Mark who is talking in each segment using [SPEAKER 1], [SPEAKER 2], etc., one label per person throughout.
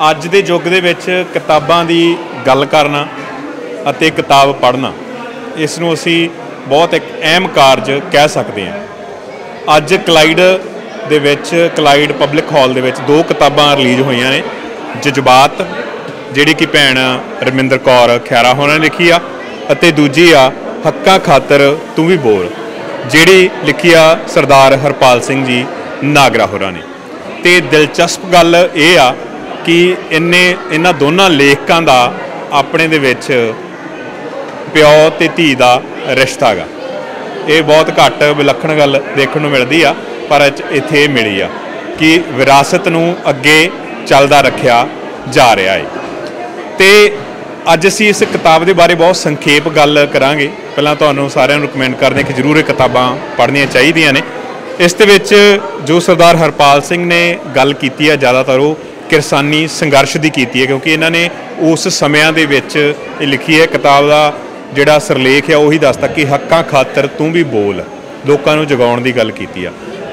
[SPEAKER 1] ਅੱਜ ਦੇ ਯੁੱਗ ਦੇ ਵਿੱਚ ਕਿਤਾਬਾਂ ਦੀ ਗੱਲ ਕਰਨਾ ਅਤੇ ਕਿਤਾਬ ਪੜ੍ਹਨਾ ਇਸ ਨੂੰ ਅਸੀਂ ਬਹੁਤ ਇੱਕ ਅਹਿਮ ਕਾਰਜ ਕਹਿ ਸਕਦੇ ਹਾਂ। ਅੱਜ ਕਲਾਈਡ ਦੇ ਵਿੱਚ ਕਲਾਈਡ ਪਬਲਿਕ ਹਾਲ ਦੇ ਵਿੱਚ 2 ਕਿਤਾਬਾਂ ਰਿਲੀਜ਼ ਹੋਈਆਂ ਨੇ। ਜਜ਼ਬਾਤ ਜਿਹੜੀ ਕਿ ਭੈਣ ਰਮਿੰਦਰ ਕੌਰ ਖੈਰਾ ਹੋਰਾਂ ਨੇ ਲਿਖੀ ਆ ਅਤੇ ਦੂਜੀ ਆ ਹੱਕਾਂ ਖਾਤਰ ਤੂੰ ਵੀ ਬੋਲ ਜਿਹੜੀ ਲਿਖੀ ਆ ਸਰਦਾਰ ਹਰਪਾਲ ਸਿੰਘ ਜੀ ਨਾਗਰਾ ਹੋਰਾਂ ਨੇ। ਤੇ ਦਿਲਚਸਪ ਗੱਲ ਇਹ ਆ ਕਿ ਇਹਨਾਂ ਦੋਨਾਂ ਲੇਖਕਾਂ ਦਾ ਆਪਣੇ ਦੇ ਵਿੱਚ ਪਿਓ ਤੇ ਧੀ ਦਾ ਰਿਸ਼ਤਾ ਗਾ। ਇਹ ਬਹੁਤ ਘੱਟ ਵਿਲੱਖਣ ਗੱਲ ਦੇਖਣ ਨੂੰ ਮਿਲਦੀ ਆ, ਪਰ ਇੱਥੇ ਮਿਲੀ ਆ ਕਿ ਵਿਰਾਸਤ ਨੂੰ ਅੱਗੇ ਚੱਲਦਾ ਰੱਖਿਆ ਜਾ ਰਿਹਾ ਹੈ। ਤੇ ਅੱਜ ਅਸੀਂ ਇਸ ਕਿਤਾਬ ਦੇ ਬਾਰੇ ਬਹੁਤ ਸੰਖੇਪ ਗੱਲ ਕਰਾਂਗੇ। ਪਹਿਲਾਂ ਤੁਹਾਨੂੰ ਸਾਰਿਆਂ ਨੂੰ ਰਿਕਮੈਂਡ ਕਰਦੇ ਕਿ ਜ਼ਰੂਰ ਇਹ ਕਿਤਾਬਾਂ ਪੜ੍ਹਨੀਆਂ ਚਾਹੀਦੀਆਂ ਨੇ। ਇਸ ਦੇ ਵਿੱਚ ਜੋ ਸਰਦਾਰ ਹਰਪਾਲ ਸਿੰਘ ਨੇ ਗੱਲ ਕੀਤੀ ਹੈ ਜ਼ਿਆਦਾਤਰ ਉਹ ਕਿਰਸਾਨੀ ਸੰਘਰਸ਼ ਦੀ ਕੀਤੀ ਹੈ, ਕਿਉਂਕਿ ਇਹਨਾਂ ਨੇ ਉਸ ਸਮਿਆਂ ਦੇ ਵਿੱਚ ਇਹ ਲਿਖੀ ਹੈ। ਕਿਤਾਬ ਦਾ ਜਿਹੜਾ ਸਿਰਲੇਖ ਆ ਉਹੀ ਦੱਸਦਾ ਕਿ ਹੱਕਾਂ ਖਾਤਰ ਤੂੰ ਵੀ ਬੋਲ, ਲੋਕਾਂ ਨੂੰ ਜਗਾਉਣ ਦੀ ਗੱਲ ਕੀਤੀ ਆ।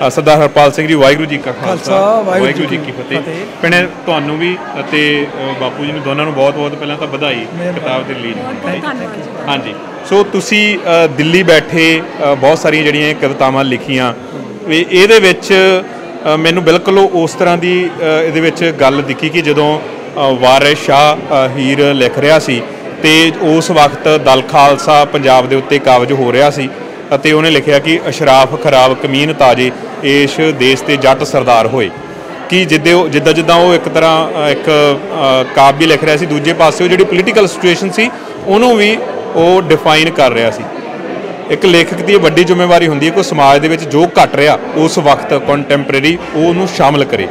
[SPEAKER 1] ਸਰਦਾਰ ਹਰਪਾਲ ਸਿੰਘ ਜੀ, ਵਾਹਿਗੁਰੂ ਜੀ ਕਾ ਖਾਲਸਾ ਵਾਹਿਗੁਰੂ ਜੀ ਕੀ ਫਤਿਹ। ਭੈਣੇ ਤੁਹਾਨੂੰ ਵੀ ਅਤੇ ਬਾਪੂ ਜੀ ਨੂੰ ਦੋਨਾਂ ਨੂੰ ਬਹੁਤ ਬਹੁਤ ਪਹਿਲਾਂ ਤਾਂ ਵਧਾਈ ਕਿਤਾਬ ਦੇ ਰਿਲੀਜ਼ ਹੋਣ ਦੀ। ਹਾਂਜੀ, ਸੋ ਤੁਸੀਂ ਦਿੱਲੀ ਬੈਠੇ ਬਹੁਤ ਸਾਰੀਆਂ ਜਿਹੜੀਆਂ ਕਵਿਤਾਵਾਂ ਲਿਖੀਆਂ, ਇਹਦੇ ਵਿੱਚ ਮੈਨੂੰ ਬਿਲਕੁਲ ਉਸ ਤਰ੍ਹਾਂ ਦੀ ਇਹਦੇ ਵਿੱਚ ਗੱਲ ਦਿਖੀ ਕਿ ਜਦੋਂ ਵਾਰਿਸ ਸ਼ਾਹ ਹੀਰ ਲਿਖ ਰਿਹਾ ਸੀ ਤੇ ਉਸ ਵਕਤ ਦਲ ਖਾਲਸਾ ਪੰਜਾਬ ਦੇ ਉੱਤੇ ਕਾਬਜ ਹੋ ਰਿਹਾ ਸੀ ਅਤੇ ਉਹਨੇ ਲਿਖਿਆ ਕਿ ਅਸ਼ਰਾਫ ਖਰਾਬ ਕਮੀਨ ਤਾਜੇ ਇਸ ਦੇਸ਼ ਦੇ ਜੱਟ ਸਰਦਾਰ ਹੋਏ। ਕਿ ਜਿੱਦਾਂ ਉਹ ਇੱਕ ਤਰ੍ਹਾਂ ਇੱਕ ਕਾਵਿ ਲਿਖ ਰਿਹਾ ਸੀ, ਦੂਜੇ ਪਾਸੇ ਉਹ ਜਿਹੜੀ ਪੋਲੀਟੀਕਲ ਸਿਚੁਏਸ਼ਨ ਸੀ ਉਹਨੂੰ ਵੀ ਉਹ ਡਿਫਾਈਨ ਕਰ ਰਿਹਾ ਸੀ। ਇੱਕ ਲੇਖਕ ਦੀ ਵੱਡੀ ਜ਼ਿੰਮੇਵਾਰੀ ਹੁੰਦੀ ਹੈ ਕੋਈ ਸਮਾਜ ਦੇ ਵਿੱਚ ਜੋ ਘਟ ਰਿਹਾ ਉਸ ਵਕਤ ਕੰਟੈਂਪਰੇਰੀ ਉਹਨੂੰ ਸ਼ਾਮਲ ਕਰੇ।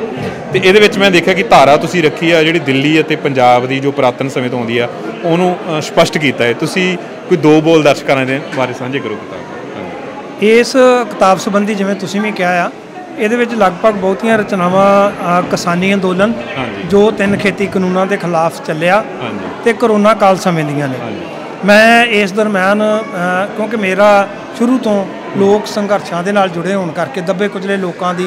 [SPEAKER 1] ਤੇ ਇਹਦੇ ਵਿੱਚ ਮੈਂ ਦੇਖਿਆ ਕਿ ਧਾਰਾ ਤੁਸੀਂ ਰੱਖੀ ਆ ਜਿਹੜੀ ਦਿੱਲੀ ਅਤੇ ਪੰਜਾਬ ਦੀ ਜੋ ਪੁਰਾਤਨ ਸਮੇਂ ਤੋਂ ਆਉਂਦੀ ਆ ਉਹਨੂੰ ਸਪਸ਼ਟ ਕੀਤਾ ਹੈ। ਤੁਸੀਂ ਕੋਈ 2 ਬੋਲ ਦਰਸ਼ਕਾਂ ਦੇ ਬਾਰੇ ਸਾਂਝੇ ਕਰੋ ਕਿਤਾਬ।
[SPEAKER 2] ਇਸ ਕਿਤਾਬ ਸੰਬੰਧੀ ਜਿਵੇਂ ਤੁਸੀਂ ਵੀ ਕਿਹਾ ਆ, ਇਹਦੇ ਵਿੱਚ ਲਗਭਗ ਬਹੁਤੀਆਂ ਰਚਨਾਵਾਂ ਕਿਸਾਨੀ ਅੰਦੋਲਨ ਜੋ 3 ਖੇਤੀ ਕਾਨੂੰਨਾਂ ਦੇ ਖਿਲਾਫ ਚੱਲਿਆ ਤੇ ਕਰੋਨਾ ਕਾਲ ਸਮੇਂ ਦੀਆਂ ਨੇ। ਮੈਂ ਇਸ ਦਰਮਿਆਨ ਕਿਉਂਕਿ ਮੇਰਾ ਸ਼ੁਰੂ ਤੋਂ ਲੋਕ ਸੰਘਰਸ਼ਾਂ ਦੇ ਨਾਲ ਜੁੜੇ ਹੋਣ ਕਰਕੇ ਦੱਬੇ ਕੁਚਲੇ ਲੋਕਾਂ ਦੀ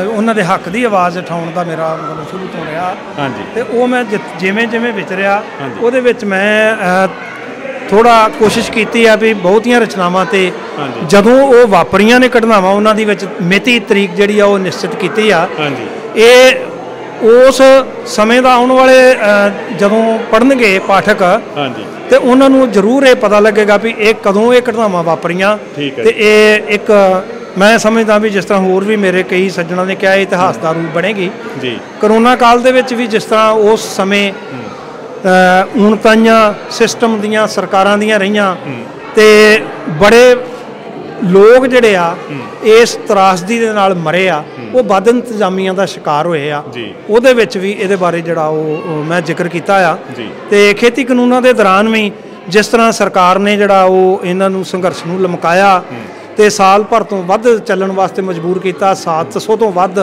[SPEAKER 2] ਉਹਨਾਂ ਦੇ ਹੱਕ ਦੀ ਆਵਾਜ਼ ਉਠਾਉਣ ਦਾ ਮੇਰਾ ਮਤਲਬ ਸ਼ੁਰੂ ਤੋਂ ਰਿਹਾ। ਤੇ ਉਹ ਮੈਂ ਜਿਵੇਂ ਵਿਚਰਿਆ ਉਹਦੇ ਵਿੱਚ ਮੈਂ ਥੋੜਾ ਕੋਸ਼ਿਸ਼ ਕੀਤੀ ਆ ਵੀ ਬਹੁਤੀਆਂ ਰਚਨਾਵਾਂ ਤੇ ਜਦੋਂ ਉਹ ਵਾਪਰੀਆਂ ਨੇ ਘਟਨਾਵਾਂ ਉਹਨਾਂ ਦੀ ਵਿੱਚ ਮਿਤੀ ਤਰੀਕ ਜਿਹੜੀ ਆ ਉਹ ਨਿਸ਼ਚਿਤ ਕੀਤੀ ਆ। ਇਹ ਉਸ ਸਮੇਂ ਦਾ ਆਉਣ ਵਾਲੇ ਜਦੋਂ ਪੜ੍ਹਨਗੇ ਪਾਠਕ ਤੇ ਉਹਨਾਂ ਨੂੰ ਜ਼ਰੂਰ ਇਹ ਪਤਾ ਲੱਗੇਗਾ ਵੀ ਇਹ ਕਦੋਂ ਇਹ ਘਟਨਾਵਾਂ ਵਾਪਰੀਆਂ। ਤੇ ਇਹ ਇੱਕ ਮੈਂ ਸਮਝਦਾ ਵੀ ਜਿਸ ਤਰ੍ਹਾਂ ਹੋਰ ਵੀ ਮੇਰੇ ਕਈ ਸੱਜਣਾਂ ਨੇ ਕਿਹਾ ਇਤਿਹਾਸ ਦਾ ਰੂਪ ਬਣੇਗੀ। ਕਰੋਨਾ ਕਾਲ ਦੇ ਵਿੱਚ ਵੀ ਜਿਸ ਤਰ੍ਹਾਂ ਉਸ ਸਮੇਂ ਉਣਤਾਈਆਂ ਸਿਸਟਮ ਦੀਆਂ ਸਰਕਾਰਾਂ ਦੀਆਂ ਰਹੀਆਂ ਤੇ ਬੜੇ ਲੋਕ ਜਿਹੜੇ ਆ ਇਸ ਤਰਾਸਦੀ ਦੇ ਨਾਲ ਮਰੇ ਆ, ਉਹ ਬਦ ਇੰਤਜ਼ਾਮੀਆਂ ਦਾ ਸ਼ਿਕਾਰ ਹੋਏ ਆ। ਉਹਦੇ ਵਿੱਚ ਵੀ ਇਹਦੇ ਬਾਰੇ ਜਿਹੜਾ ਉਹ ਮੈਂ ਜ਼ਿਕਰ ਕੀਤਾ ਆ। ਤੇ ਖੇਤੀ ਕਾਨੂੰਨਾਂ ਦੇ ਦੌਰਾਨ ਵੀ ਜਿਸ ਤਰ੍ਹਾਂ ਸਰਕਾਰ ਨੇ ਜਿਹੜਾ ਉਹ ਇਹਨਾਂ ਨੂੰ ਸੰਘਰਸ਼ ਨੂੰ ਲਮਕਾਇਆ ਤੇ ਸਾਲ ਭਰ ਤੋਂ ਵੱਧ ਚੱਲਣ ਵਾਸਤੇ ਮਜਬੂਰ ਕੀਤਾ। 700 ਤੋਂ ਵੱਧ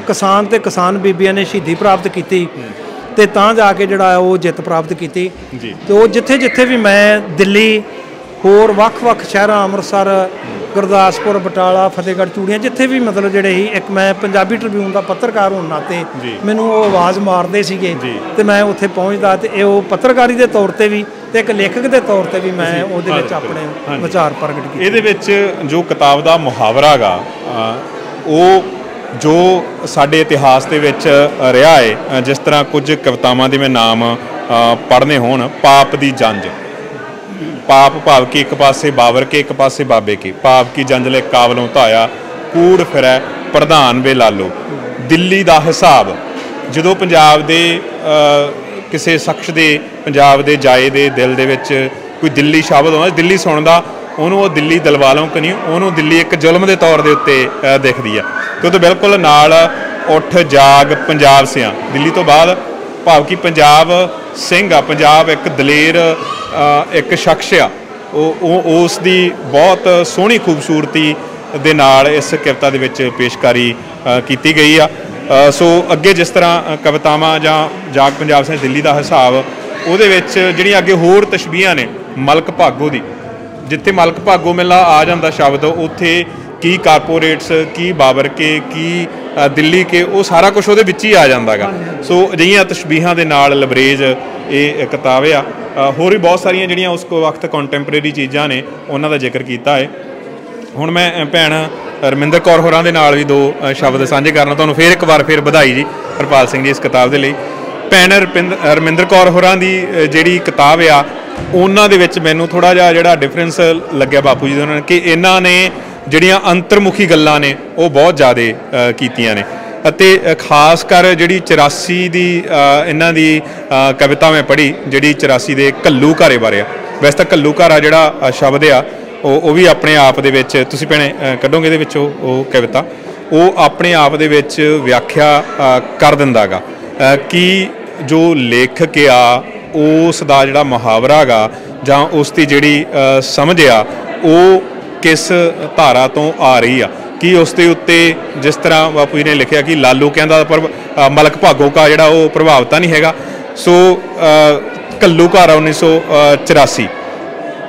[SPEAKER 2] ਕਿਸਾਨ ਤੇ ਕਿਸਾਨ ਬੀਬੀਆਂ ਨੇ ਸ਼ਹੀਦੀ ਪ੍ਰਾਪਤ ਕੀਤੀ ਤੇ ਤਾਂ ਜਾ ਕੇ ਜਿਹੜਾ ਉਹ ਜਿੱਤ ਪ੍ਰਾਪਤ ਕੀਤੀ। ਤੇ ਉਹ ਜਿੱਥੇ ਵੀ ਮੈਂ ਦਿੱਲੀ ਹੋਰ ਵੱਖ-ਵੱਖ ਸ਼ਹਿਰਾਂ ਅੰਮ੍ਰਿਤਸਰ ਗੁਰਦਾਸਪੁਰ ਬਟਾਲਾ ਫਤਿਹਗੜ੍ਹ ਚੂੜੀਆਂ ਜਿੱਥੇ ਵੀ ਮਤਲਬ ਜਿਹੜੇ ਸੀ, ਇੱਕ ਮੈਂ ਪੰਜਾਬੀ ਟ੍ਰਿਬਿਊਨ ਦਾ ਪੱਤਰਕਾਰ ਹੋਣ ਨਾਤੇ ਮੈਨੂੰ ਉਹ ਆਵਾਜ਼ ਮਾਰਦੇ ਸੀਗੇ ਤੇ ਮੈਂ ਉੱਥੇ ਪਹੁੰਚਦਾ ਤੇ ਇਹ ਉਹ ਪੱਤਰਕਾਰੀ ਦੇ ਤੌਰ ਤੇ ਵੀ ਤੇ ਇੱਕ ਲੇਖਕ ਦੇ ਤੌਰ ਤੇ ਵੀ ਮੈਂ ਉਹਦੇ ਵਿੱਚ ਆਪਣੇ ਵਿਚਾਰ ਪ੍ਰਗਟ ਕੀਤੇ।
[SPEAKER 1] ਇਹਦੇ ਵਿੱਚ ਜੋ ਕਿਤਾਬ ਦਾ ਮੁਹਾਵਰਾ ਗਾ ਉਹ ਜੋ ਸਾਡੇ ਇਤਿਹਾਸ ਦੇ ਵਿੱਚ ਰਿਹਾ ਹੈ, ਜਿਸ ਤਰ੍ਹਾਂ ਕੁਝ ਕਵਿਤਾਵਾਂ ਦੇ ਮੈਂ ਨਾਮ ਪੜ੍ਹਨੇ ਹੋਣ, ਪਾਪ ਦੀ ਜੰਜ। ਪਾਪ ਭਾਵ ਕਿ ਇੱਕ ਪਾਸੇ ਬਾਬਰ ਕੇ ਇੱਕ ਪਾਸੇ ਬਾਬੇ ਕੇ, ਪਾਪ ਕੀ ਜੰਜ ਲੈ ਕਾਬਲੋਂ ਧਾਇਆ ਕੂੜ ਫਿਰੈ ਪ੍ਰਧਾਨ ਵੇ ਲਾਲੋ। ਦਿੱਲੀ ਦਾ ਹਿਸਾਬ ਜਦੋਂ ਪੰਜਾਬ ਦੇ ਕਿਸੇ ਸ਼ਖਸ ਦੇ ਪੰਜਾਬ ਦੇ ਜਾਏ ਦੇ ਦਿਲ ਦੇ ਵਿੱਚ ਕੋਈ ਦਿੱਲੀ ਸ਼ਬਦ ਆਉਂਦਾ, ਦਿੱਲੀ ਸੁਣਦਾ ਉਹਨੂੰ ਉਹ ਦਿੱਲੀ ਦਿਲਵਾਲੋਂ ਕਿ ਨਹੀਂ, ਉਹਨੂੰ ਦਿੱਲੀ ਇੱਕ ਜ਼ੁਲਮ ਦੇ ਤੌਰ ਦੇ ਉੱਤੇ ਦਿਖਦੀ ਆ। ਤੇ ਉਹ ਤੋਂ ਬਿਲਕੁਲ ਨਾਲ ਉੱਠ ਜਾਗ ਪੰਜਾਬ ਸਿਆਂ, ਦਿੱਲੀ ਤੋਂ ਬਾਅਦ ਭਾਵ ਕਿ ਪੰਜਾਬ ਸਿੰਘ ਆ, ਪੰਜਾਬ ਇੱਕ ਦਲੇਰ ਇੱਕ ਸ਼ਖਸ ਆ। ਉਹ ਉਸ ਦੀ ਬਹੁਤ ਸੋਹਣੀ ਖੂਬਸੂਰਤੀ ਦੇ ਨਾਲ ਇਸ ਕਵਿਤਾ ਦੇ ਵਿੱਚ ਪੇਸ਼ਕਾਰੀ ਕੀਤੀ ਗਈ ਆ। ਸੋ ਅੱਗੇ ਜਿਸ ਤਰ੍ਹਾਂ ਕਵਿਤਾਵਾਂ ਜਾਂ ਜਾਗ ਪੰਜਾਬ ਸਿੰਘ ਦਿੱਲੀ ਦਾ ਹਿਸਾਬ, ਉਹਦੇ ਵਿੱਚ ਜਿਹੜੀਆਂ ਅੱਗੇ ਹੋਰ ਤਸ਼ਬੀਹਾਂ ਨੇ ਮਲਕ ਭਾਗੋ ਦੀ, ਜਿੱਥੇ ਮਲਕ ਭਾਗੋ ਮੇਲਾ ਆ ਜਾਂਦਾ ਸ਼ਬਦ ਉੱਥੇ की कारपोरेट्स की बाबर के की दिल्ली के वो सारा कुछ वो ही आ जाता गा। सो अजिहियां तशबीहां दे नाल लबरेज ये किताब आ। होर भी बहुत सारिया जिहड़ियां उस वक्त कॉन्टैंपरेरी चीज़ां ने उन्हां दा जिक्र किया है। हुण मैं भैन रमिंदर कौर होरां दे नाल भी दो शब्द साझे करना। तुहानूं फिर एक बार फिर बधाई जी हरपाल सिंह जी इस किताब के लिए। भैन रमिंदर कौर होरां दी जिहड़ी किताब आ उन्हां दे विच मैनूं थोड़ा जिहा जिहड़ा डिफरेंस लग्गिया बापू जी दे कि इन्हां ने ਜਿਹੜੀਆਂ अंतरमुखी ਗੱਲਾਂ ਨੇ ਉਹ ਬਹੁਤ ਜ਼ਿਆਦਾ ਕੀਤੀਆਂ ਨੇ। ਅਤੇ ਖਾਸ ਕਰ ਜਿਹੜੀ 84 ਦੀ ਇਹਨਾਂ ਦੀ ਕਵਿਤਾ ਮੈਂ ਪੜ੍ਹੀ ਜਿਹੜੀ 84 ਦੇ ਘੱਲੂ ਘਾਰੇ ਬਾਰੇ ਆ। ਵੈਸੇ ਤਾਂ ਘੱਲੂ ਘਾਰਾ ਜਿਹੜਾ ਸ਼ਬਦ ਆ ਉਹ ਵੀ ਆਪਣੇ ਆਪ ਦੇ ਵਿੱਚ ਤੁਸੀਂ ਭੈਣੇ ਕੱਢੋਗੇ ਇਹਦੇ ਵਿੱਚੋਂ ਉਹ ਕਵਿਤਾ ਉਹ ਆਪਣੇ ਆਪ ਦੇ ਵਿੱਚ ਵਿਆਖਿਆ ਕਰ ਦਿੰਦਾ ਗਾ ਕਿ ਜੋ ਲੇਖਕ ਆ ਉਸ ਦਾ ਜਿਹੜਾ ਮੁਹਾਵਰਾ ਗਾ ਜਾਂ ਉਸ ਦੀ ਜਿਹੜੀ ਸਮਝ ਆ ਉਹ किस धारा तो आ रही आ कि उसके उत्ते जिस तरह बापू जी ने लिखा कि लालू कहता पर मलक भागो का जोड़ा वो प्रभावता नहीं हैगा। सो घल्लू घारा 1984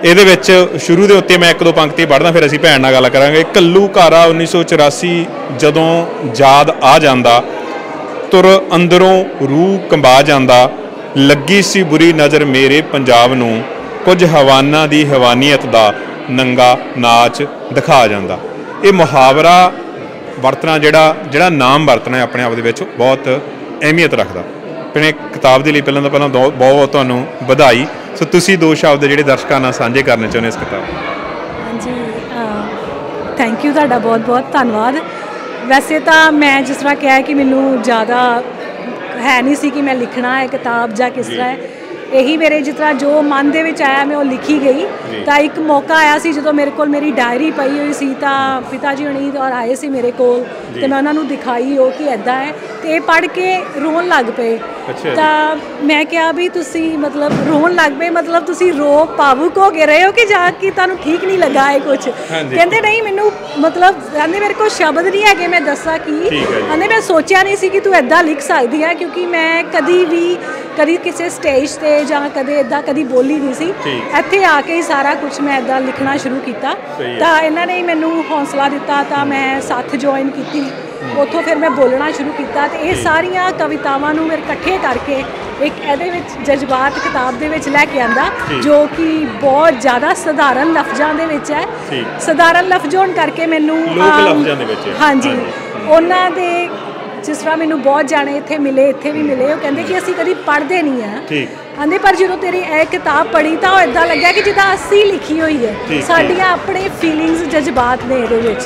[SPEAKER 1] ये शुरू के उत्ते मैं एक दो पंक्ति पढ़दा फिर असीं भैन नाल गल करांगे। घल्लू घारा 1984 जदों याद आ जांदा तुर अंदरों रूह कंबा जांदा लगी सी बुरी नज़र मेरे पंजाब नूं कुछ हवाना दी हवानीयत दा नंगा नाच दिखा जाता। ये मुहावरा वरतना जिहड़ा नाम वरतना है अपने आप दे विच बहुत अहमियत रखता। अपने किताब के लिए पहले तो बहुत बहुत तुहानूं बधाई। सो तुसीं दो शब्द जिहड़े दर्शकां नाल साझे करने चाहुंदे इस किताब।
[SPEAKER 3] हाँ जी थैंक यू तुहाडा बहुत बहुत धन्नवाद। वैसे तो मैं जिस तरह कहा कि मैनूं ज़्यादा है नहीं सी कि मैं लिखना है किताब जां किस तरह है। यही मेरे जिस तरह जो मन दे विच आया मैं वो लिखी गई। तो एक मौका आया सी जो मेरे को मेरी डायरी पई हुई सी तो पिता जी होनी और आए सी मेरे को तो मैं उन्होंने दिखाई हो कि ऐदा है तो ये पढ़ के रोन लग पे। तो मैं क्या भी तुसी मतलब रोन लग पे मतलब तुसी रो भावुक हो गए रहे हो कि जाके तुहानूं ठीक नहीं लगा है कुछ कहते नहीं मैनू मतलब कहते मेरे को शब्द नहीं है मैं दसा कि कहते मैं सोचा नहीं सी कि तू ऐदा लिख सकती है क्योंकि मैं कभी किसी स्टेज पर जां कदे इदा कभी बोली नहीं सी। इत्थे आके ही सारा कुछ मैं इदा लिखना शुरू किया तो इन्होंने ही मैनू हौसला दिता तो मैं साथ ज्वाइन की उतों फिर मैं बोलना शुरू किया। तो ये सारिया कवितावां नूं मेरे इकट्ठे करके एक इहदे विच जज्बात किताब दे विच लैके आंदा जो कि बहुत ज़्यादा सधारण लफ्ज़ां दे विच है। सधारण लफ्ज़ होण करके मैनू हाँ जी उन्हां दे जिस तरह मैनू बहुत जाने इत्थे भी मिले वो कहते कि असीं कभी पढ़ते नहीं है आंदे पर जो तेरी यह किताब पढ़ी तो इदा लग्या कि जिद्दां असीं लिखी हुई है साडियां अपने फीलिंग्स जज्बात ने इहदे विच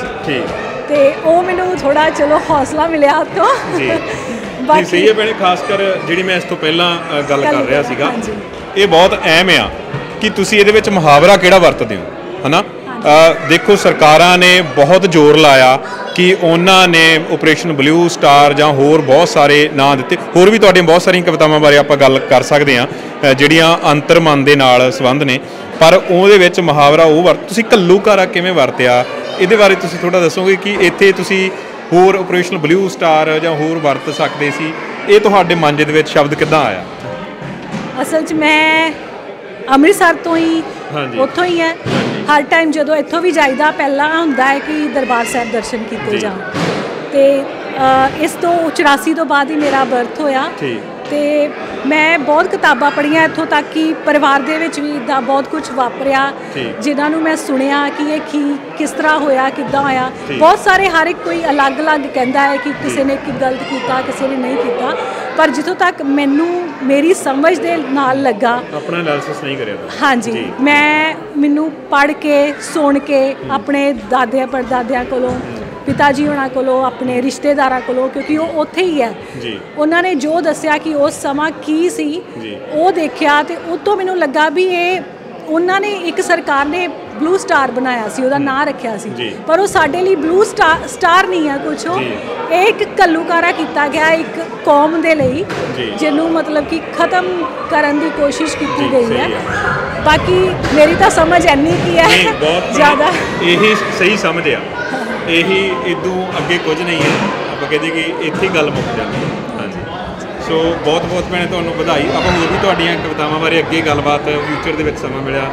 [SPEAKER 3] ते वो मैनू थोड़ा चलो हौसला मिलिया उत्तों।
[SPEAKER 1] सही है भैणे खास कर जिहड़ी मैं इस तो पहला गल कर रहा सीगा ये बहुत अहम आ कि तुसीं इहदे विच मुहावरा किहड़ा वरतदे हो है ना। देखो सरकारां ने बहुत जोर लाया कि उन्होंने ऑपरेशन ब्लू स्टार जां होर बहुत सारे नाम दिते होर भी तुहाडियां बहुत सारियां कवितावां बारे आपां गल कर सकते हैं जिहड़ियां अंतरमन दे नाल संबंध ने पर उहदे विच मुहावरा वो तुसीं घल्लू घारा किवें वरतिया इहदे बारे तुसीं थोड़ा दसोगे कि इत्थे तुसीं होर ऑपरेशन ब्लू स्टार जां होर वरत सकदे सी ये तुहाडे मन दे विच शब्द किद्दां आया?
[SPEAKER 3] असल च मैं अमृतसर तो ही उत्थों ही है हर टाइम जो इत्थों भी जाइदा पहला हुंदा है कि दरबार साहब दर्शन किए जान तो इस तो 84 तो बाद ही मेरा बर्थ होया तो मैं बहुत किताबां पढ़ियां इत्थों तक कि परिवार दे विच भी इदा बहुत कुछ वापरिया जिन्हां नूं मैं सुनिया कि ये किस तरह होया किद्दां होया बहुत सारे हर एक कोई अलग अलग कहता है कि किसी ने गलत किया किसी ने नहीं किया पर जितों तक मैनू मेरी समझ दे नाल लगा
[SPEAKER 1] अपना एनालिसिस नहीं करिया
[SPEAKER 3] हाँ जी मैनू पढ़ के सुन के अपने दादिया परदादियां कोलों पिता जी होना कोलों अपने रिश्तेदारां कोलों क्योंकि वो उत्थे ही है उन्होंने जो दसिया कि उस समा की सी वो देखा तो उतों मैनू लगा भी ये उन्होंने एक सरकार ने ब्लू स्टार बनाया सी उहदा नाम रखा सी पर वो साडे लिए ब्लू स्टार नहीं है कुछ एक घल्लूकारा किया गया एक कौम दे लई जिन्हों मतलब कि ख़त्म करने की कोशिश की गई है। बाकी मेरी तो समझ इन्नी की है ज़्यादा
[SPEAKER 1] यही सही समझ आ यही इदों अगे कुछ नहीं है आप कहते कि इत्थे गल मुक जाती है। हाँ जी ਸੋ ਬਹੁਤ ਬਹੁਤ ਭੈਣੇ ਤੁਹਾਨੂੰ ਵਧਾਈ। ਆਪਾਂ ਹੋਰ ਵੀ ਤੁਹਾਡੀਆਂ ਕਵਿਤਾਵਾਂ ਬਾਰੇ ਅੱਗੇ ਗੱਲਬਾਤ ਫਿਊਚਰ ਦੇ ਵਿੱਚ ਸਮਾਂ ਮਿਲਿਆ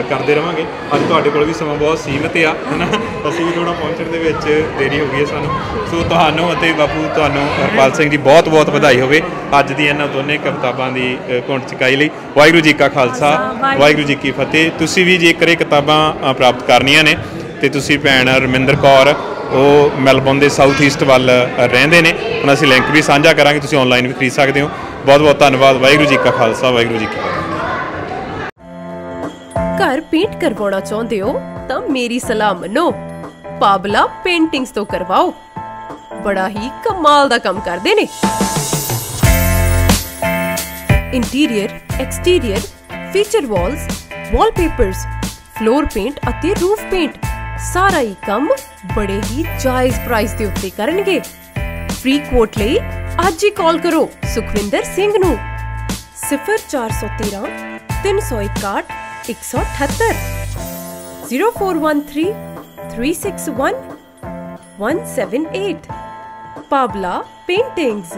[SPEAKER 1] ਕਰਦੇ ਰਹਾਂਗੇ। ਅੱਜ ਤੁਹਾਡੇ ਕੋਲ ਵੀ ਸਮਾਂ ਬਹੁਤ ਸੀਮਿਤ ਆ, ਹੈ ਨਾ, ਅਸੀਂ ਵੀ ਥੋੜ੍ਹਾ ਪਹੁੰਚਣ ਦੇ ਵਿੱਚ ਦੇਰੀ ਹੋ ਗਈ ਹੈ ਸਾਨੂੰ। ਸੋ ਤੁਹਾਨੂੰ ਅਤੇ ਬਾਪੂ ਤੁਹਾਨੂੰ ਹਰਪਾਲ ਸਿੰਘ ਜੀ ਬਹੁਤ ਬਹੁਤ ਵਧਾਈ ਹੋਵੇ ਅੱਜ ਦੀ ਇਹਨਾਂ ਦੋਨੇ ਕਿਤਾਬਾਂ ਦੀ ਘੁੰਡ ਚੁਕਾਈ ਲਈ। ਵਾਹਿਗੁਰੂ ਜੀ ਕਾ ਖਾਲਸਾ, ਵਾਹਿਗੁਰੂ ਜੀ ਕੀ ਫਤਿਹ। ਤੁਸੀਂ ਵੀ ਜੇਕਰ ਇਹ ਕਿਤਾਬਾਂ ਪ੍ਰਾਪਤ ਕਰਨੀਆਂ ਨੇ ਤੇ ਤੁਸੀਂ ਭੈਣ ਰਮਿੰਦਰ ਕੌਰ ਉਹ ਮੈਲਬੌਰਨ ਦੇ ਸਾਊਥ ਈਸਟ ਵੱਲ ਰਹਿੰਦੇ ਨੇ, ਹੁਣ ਅਸੀਂ ਲਿੰਕ ਵੀ ਸਾਂਝਾ ਕਰਾਂਗੇ, ਤੁਸੀਂ ਆਨਲਾਈਨ ਵੀ ਖਰੀਦ ਸਕਦੇ ਹੋ। ਬਹੁਤ ਬਹੁਤ ਧੰਨਵਾਦ। ਵਾਹਿਗੁਰੂ ਜੀ ਕਾ ਖਾਲਸਾ, ਵਾਹਿਗੁਰੂ ਜੀ ਕੀ ਫਤਿਹ।
[SPEAKER 4] ਘਰ ਪੇਂਟ ਕਰਵਾਉਣਾ ਚਾਹੁੰਦੇ ਹੋ ਤਾਂ ਮੇਰੀ ਸਲਾਹ ਮੰਨੋ, ਪਾਬਲਾ ਪੇਂਟਿੰਗਸ ਤੋਂ ਕਰਵਾਓ। ਬੜਾ ਹੀ ਕਮਾਲ ਦਾ ਕੰਮ ਕਰਦੇ ਨੇ। Interior, exterior, feature walls, wallpapers, floor paint ਅਤੇ ਰੂਫ ਪੇਂਟ, ਸਾਰਾ ਹੀ ਕੰਮ ਬੜੇ ਹੀ ਜਾਇਜ਼ ਪ੍ਰਾਈਸ ਦੇ ਉੱਤੇ ਕਰਨਗੇ। ਫ੍ਰੀ ਕੋਟ ਲਈ ਅੱਜ ਹੀ ਕਾਲ ਕਰੋ ਸੁਖਵਿੰਦਰ ਸਿੰਘ ਨੂੰ 0413 361 178 0413 361 178। Pabla Paintings।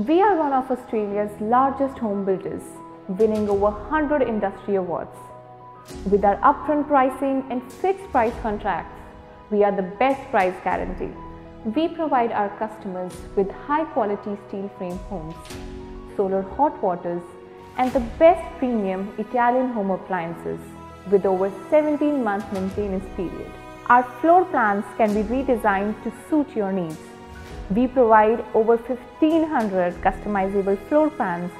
[SPEAKER 5] We are one of Australia's largest home builders, winning over 100 industry awards. With our upfront pricing and fixed price contracts, we are the best price guarantee. We provide our customers with high quality steel frame homes, solar hot waters, and the best premium Italian home appliances with over 17-month maintenance period. Our floor plans can be redesigned to suit your needs. We provide over 1,500 customizable floor plans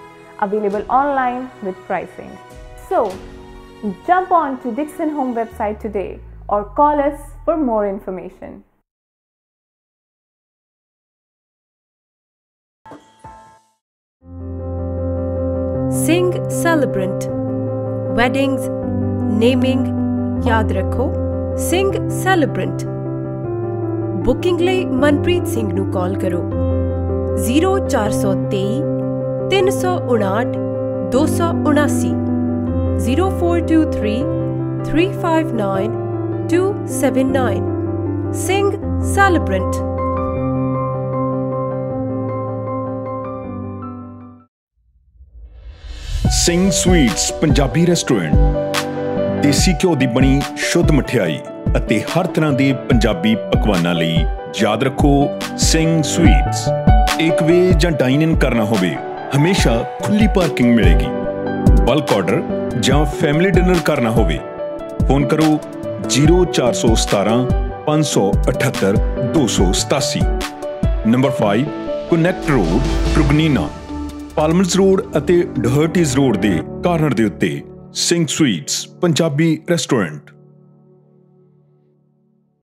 [SPEAKER 5] available online with pricing. So, jump on to Dixon Home website today or call us for more information.
[SPEAKER 4] Singh Celebrant Weddings, naming, याद रखो Singh Celebrant। Booking ਲਈ ਮਨਪ੍ਰੀਤ ਸਿੰਘ ਨੂੰ ਕਾਲ ਕਰੋ 0423 359 279 0423 359 279। Singh Celebrant।
[SPEAKER 6] Singh sweets Punjabi restaurant, ਦੇਸੀ ਘਿਓ ਦੀ ਬਣੀ ਸ਼ੁੱਧ ਮਠਿਆਈ ਅਤੇ ਹਰ ਤਰ੍ਹਾਂ ਦੇ ਪੰਜਾਬੀ ਪਕਵਾਨਾਂ ਲਈ ਯਾਦ ਰੱਖੋ ਸਿੰਘ ਸਵੀਟਸ। ਇੱਕ ਵੇ ਜਾਂ ਡਾਈਨ ਇਨ ਕਰਨਾ ਹੋਵੇ ਹਮੇਸ਼ਾ ਖੁੱਲੀ ਪਾਰਕਿੰਗ ਮਿਲੇਗੀ। ਬਲਕ ਆਰਡਰ ਜਾਂ ਫੈਮਿਲੀ ਡਿਨਰ ਕਰਨਾ ਹੋਵੇ ਫੋਨ ਕਰੋ 0417 578 287। ਨੰਬਰ 5 ਕਨੈਕਟ ਰੋਡ, ਟਰੁਗਨੀਨਾ, ਪਾਲਮਰਸ ਰੋਡ ਅਤੇ ਡਹਰਟੀਜ਼ ਰੋਡ ਦੇ ਕਾਰਨਰ ਦੇ ਉੱਤੇ ਸਿੰਘ ਸਵੀਟਸ ਪੰਜਾਬੀ ਰੈਸਟੋਰੈਂਟ।